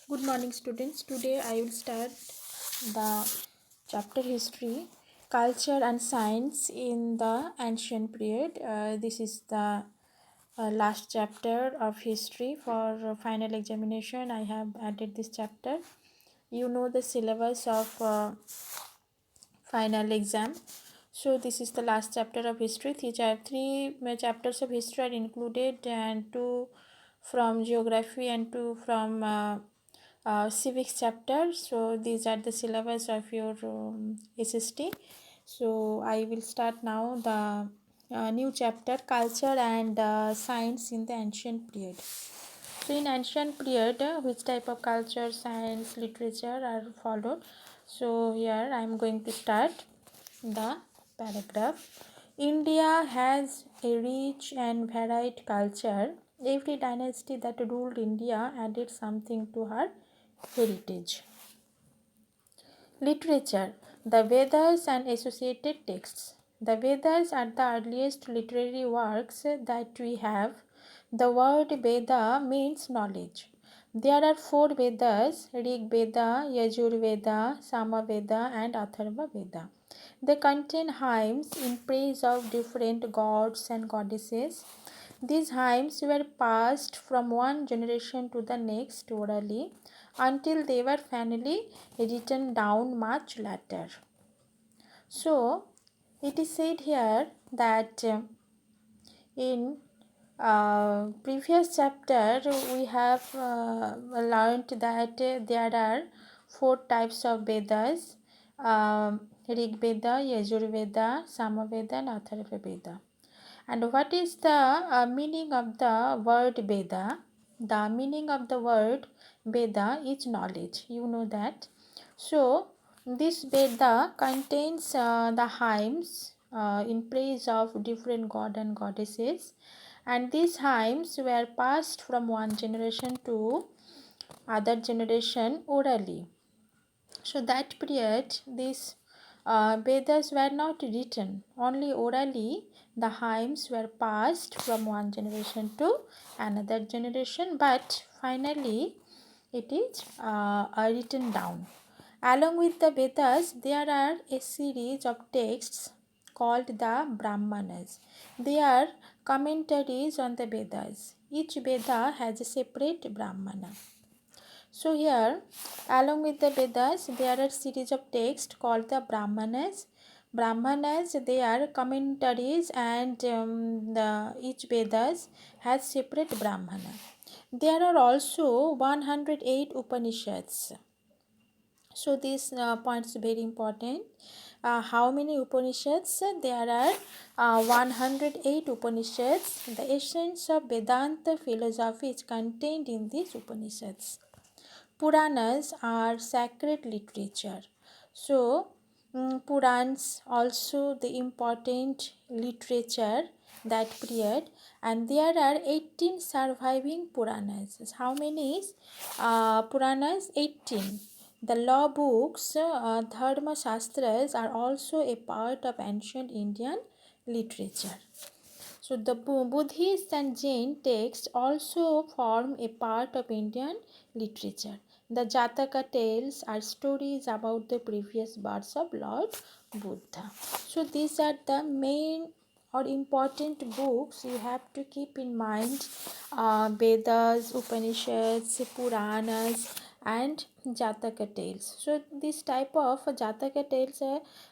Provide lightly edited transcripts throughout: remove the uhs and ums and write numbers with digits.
Good morning, students. Today I will start the chapter history, culture and science in the ancient period. This is the last chapter of history for final examination. I have added this chapter. You know the syllabus of final exam. So this is the last chapter of history. Three chapters of history are included, and two from geography and two from civics chapter. So these are the syllabus of your SST. So I will start now the new chapter, culture and science in the ancient period. So in ancient period, which type of culture, science, literature are followed? So here I am going to start the paragraph. India has a rich and varied culture. Every dynasty that ruled India added something to her heritage. Literature. The Vedas and associated texts. The Vedas are the earliest literary works that we have. The word Veda means knowledge. There are four Vedas: Rig Veda, Yajur Veda, Sama Veda, and Atharva Veda. They contain hymns in praise of different gods and goddesses. These hymns were passed from one generation to the next orally until they were finally written down much later. So, it is said here that in previous chapter we have learned that there are four types of Vedas: Rig Veda, Yajur Veda, Sama Veda, and Atharva Veda. And what is the meaning of the word Veda? The meaning of the word Veda is knowledge. You know that. So, this Veda contains the hymns in praise of different god and goddesses, and these hymns were passed from one generation to other generation orally. So that period, these Vedas were not written, only orally the hymns were passed from one generation to another generation, but finally it is written down. Along with the Vedas, there are a series of texts called the Brahmanas. They are commentaries on the Vedas. Each Veda has a separate Brahmana. So here, along with the Vedas, there are series of texts called the Brahmanas. Brahmanas, they are commentaries, and each Vedas has separate Brahmana. There are also 108 Upanishads. So this point is very important. How many Upanishads? There are 108 Upanishads. The essence of Vedanta philosophy is contained in these Upanishads. Puranas are sacred literature. So, Purans also the important literature that period, and there are 18 surviving Puranas. How many is Puranas? 18. The law books, Dharma Shastras, are also a part of ancient Indian literature. So the Buddhist and Jain texts also form a part of Indian literature. The Jataka tales are stories about the previous births of Lord Buddha. So these are the main or important books you have to keep in mind: Vedas, Upanishads, Puranas, and Jataka tales. So this type of Jataka tales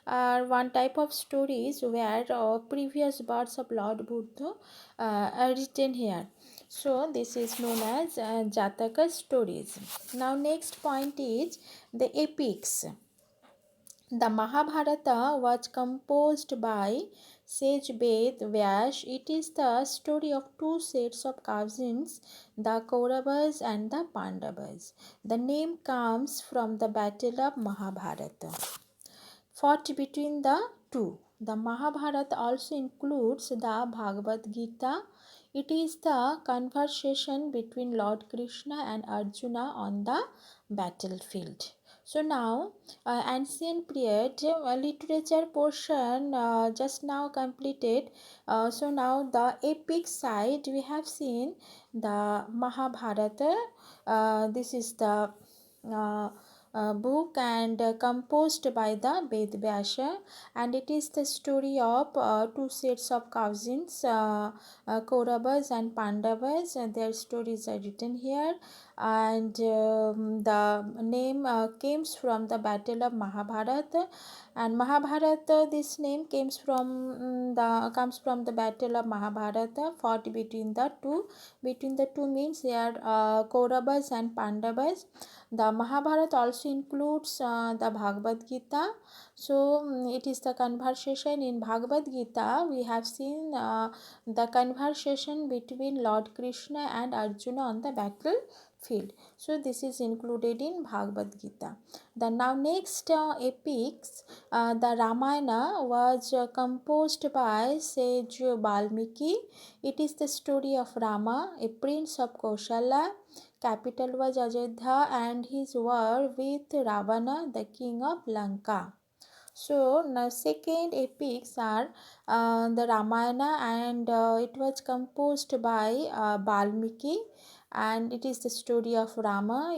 are one type of stories where previous births of Lord Buddha are written here. So this is known as Jataka stories. Now next point is the epics. The Mahabharata was composed by Sage Ved Vyash. It is the story of two sets of cousins, the Kauravas and the Pandavas. The name comes from the battle of Mahabharata fought between the two. The Mahabharata also includes the Bhagavad Gita. It is the conversation between Lord Krishna and Arjuna on the battlefield. So now, ancient period literature portion just now completed. So now the epic side we have seen the Mahabharata. This is the book and composed by the Ved Vyasa, and it is the story of two sets of cousins, Kauravas and Pandavas, and their stories are written here. And the name comes from the battle of Mahabharata, and Mahabharata, this name comes from the battle of Mahabharata fought between the two means here Kauravas and Pandavas. The Mahabharata also includes the Bhagavad Gita. So it is the conversation in Bhagavad Gita. We have seen the conversation between Lord Krishna and Arjuna on the battlefield. So this is included in Bhagavad Gita. The now next epics, the Ramayana was composed by Sage Valmiki. It is the story of Rama, a prince of Koshala. Capital was Ajodhya, and his war with Ravana, the king of Lanka. So now second epics are the Ramayana, and it was composed by Valmiki, and it is the story of Rama,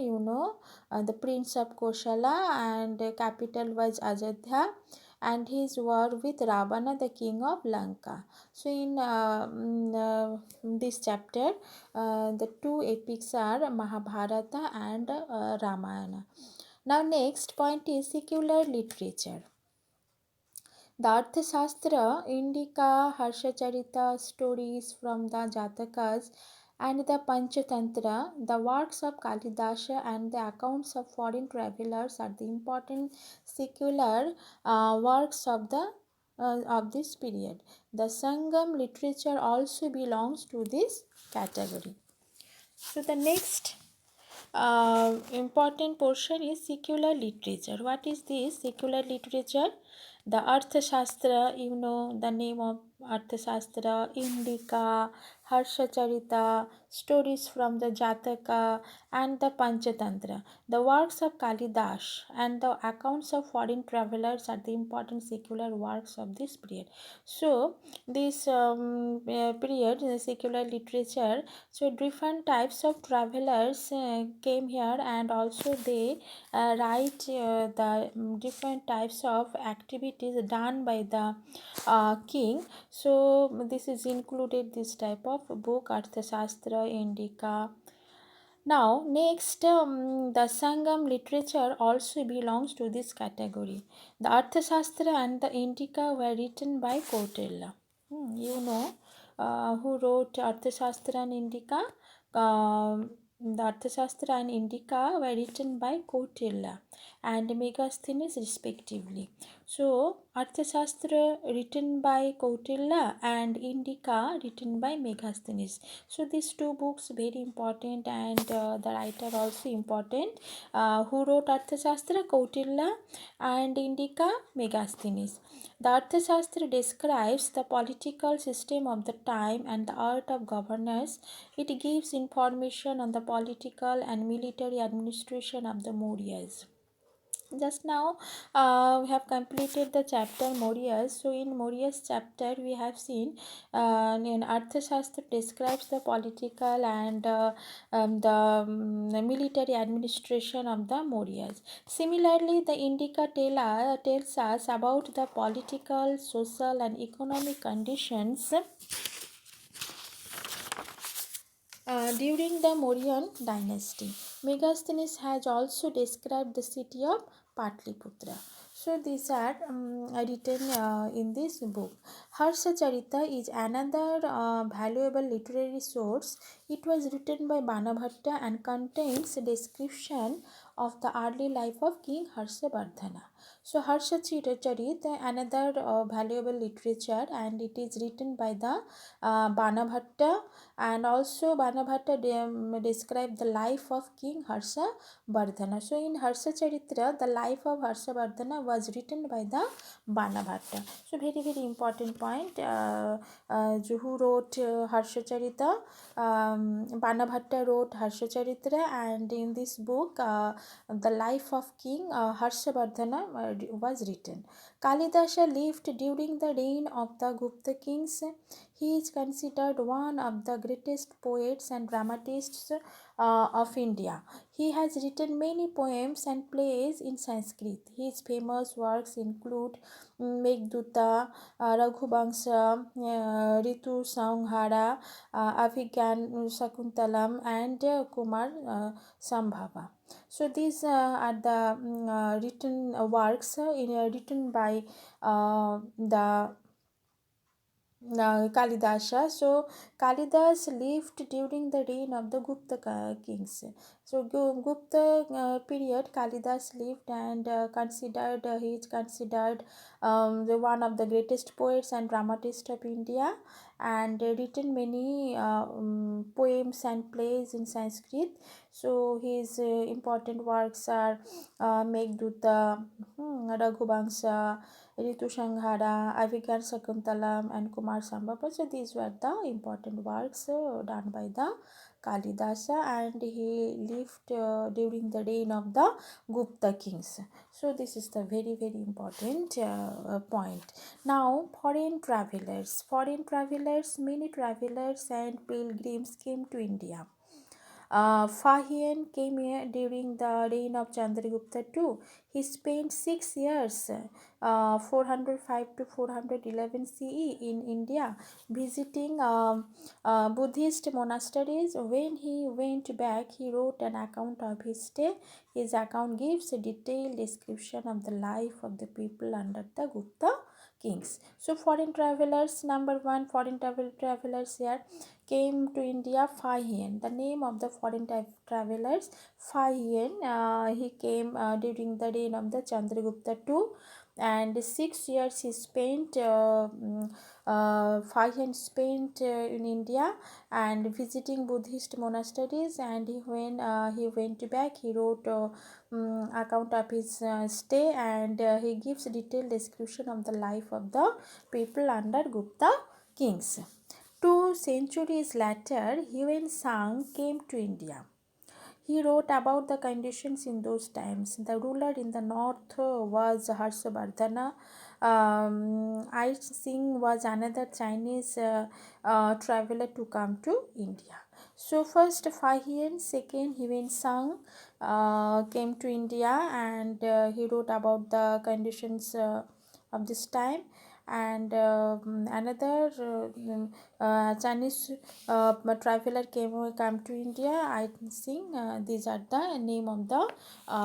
the prince of Koshala, and capital was Ajodhya, and his war with Ravana, the king of Lanka. So in this chapter, the two epics are Mahabharata and Ramayana. Now next point is secular literature. The Arthashastra, Indika, Harshacharita, stories from the Jatakas, and the Panchatantra, the works of Kalidasa, and the accounts of foreign travelers are the important secular works of this period. The Sangam literature also belongs to this category. So the next important portion is secular literature. What is this secular literature? The Arthashastra, the name of Arthashastra, Indika, Harshacharita, stories from the Jataka, and the Panchatantra. The works of Kalidas and the accounts of foreign travelers are the important secular works of this period. So, this period, the secular literature, so different types of travelers came here, and also they write the different types of activities done by the king. So this is included, this type of book, Arthashastra, Indika. Now next, the Sangam literature also belongs to this category. The Arthashastra and the Indika were written by Kautilya. Who wrote Arthashastra and Indika? The Arthashastra and Indika were written by Kautilya and Megasthenes respectively. So Arthashastra written by Kautilya and Indika written by Megasthenes. So these two books very important, and the writer also important. Who wrote Arthashastra? Kautilya, and Indika, Megasthenes. The Arthashastra describes the political system of the time and the art of governance. It gives information on the political and military administration of the Mauryas. Just now we have completed the chapter Mauryas. So in Mauryas chapter we have seen in Arthashastra describes the political and the military administration of the Mauryas. Similarly, the Indika tells us about the political, social and economic conditions during the Mauryan dynasty. Megasthenes has also described the city of Patliputra. So these are written in this book. Harshacharita is another valuable literary source. It was written by Banabhatta and contains a description of the early life of King Harshavardhana. So Harshacharita, another valuable literature, and it is written by the Banabhatta, and also Banabhatta described the life of King Harshavardhana. So in Harshacharitra, the life of Harshavardhana was written by the Banabhatta. So very important point. Who wrote Harshacharita? Banabhatta wrote Harshacharitra, and in this book the life of King Harshavardhana was written. Kalidasa lived during the reign of the Gupta kings. He is considered one of the greatest poets and dramatists of India. He has written many poems and plays in Sanskrit. His famous works include Meghdutta, Raghuvangsha, Ritu Sanghara, Abhigyan Sakuntalam, and Kumar Sambhava. So these are the written works written by the Kalidasa. So Kalidas lived during the reign of the Gupta kings. So Gupta period Kalidas lived and he is considered the one of the greatest poets and dramatists of India, and written many poems and plays in Sanskrit. So his important works are Meghdutta, Raghuvangsha, Ritu Sanghara, Avigar Sakuntalam, and Kumar Sambhava. So these were the important works done by the Kalidasa, and he lived during the reign of the Gupta kings. So this is the very important point. Now foreign travelers, many travelers and pilgrims came to India. Fahian came here during the reign of Chandragupta II. He spent 6 years, 405 to 411 CE, in India, visiting Buddhist monasteries. When he went back, he wrote an account of his stay. His account gives a detailed description of the life of the people under the Gupta kings. So, foreign travelers, number one, foreign travelers here came to India. Fahian, the name of the foreign travelers, Fahian. He came during the reign of the Chandragupta II, and 6 years he spent. Fahian spent in India and visiting Buddhist monasteries. And when he went back, he wrote account of his stay, and he gives detailed description of the life of the people under Gupta kings. 2 centuries later, Yuan Sang came to India. He wrote about the conditions in those times. The ruler in the north was Harshavardhana. I Singh was another Chinese traveler to come to India. So first Fahian, second Yuan Sang came to India, and he wrote about the conditions of this time. And another Chinese traveler came to India. I think these are the name of the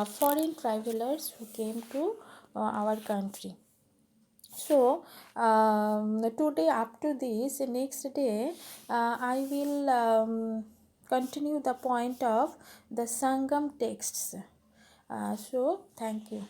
foreign travelers who came to our country. So today, up to this, next day I will continue the point of the Sangam texts. So thank you.